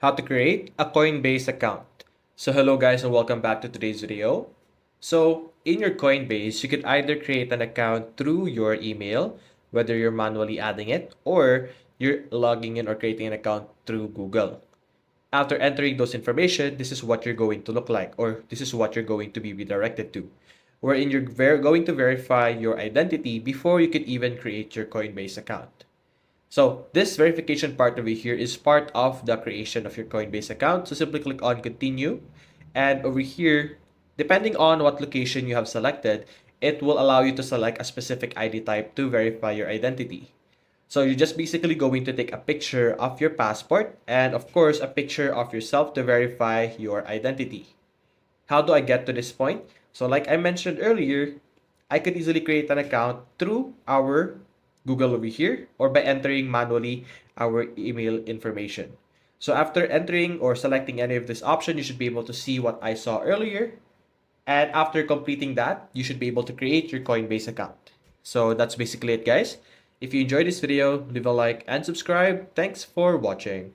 How to create a Coinbase account. So hello guys and welcome back to today's video. So in your Coinbase, you could either create an account through your email, whether you're manually adding it or you're logging in or creating an account through Google. After entering those information, this is what you're going to look like, or this is what you're going to be redirected to, wherein you're going to verify your identity before you could even create your Coinbase account. So this verification part over here is part of the creation of your Coinbase account. So simply click on continue. And over here, depending on what location you have selected, it will allow you to select a specific ID type to verify your identity. So you're just basically going to take a picture of your passport and of course a picture of yourself to verify your identity. How do I get to this point? So like I mentioned earlier, I could easily create an account through our Google over here or by entering manually our email information. So after entering or selecting any of this option, you should be able to see what I saw earlier. And after completing that, you should be able to create your Coinbase account. So that's basically it, guys. If you enjoyed this video, leave a like and subscribe. Thanks for watching.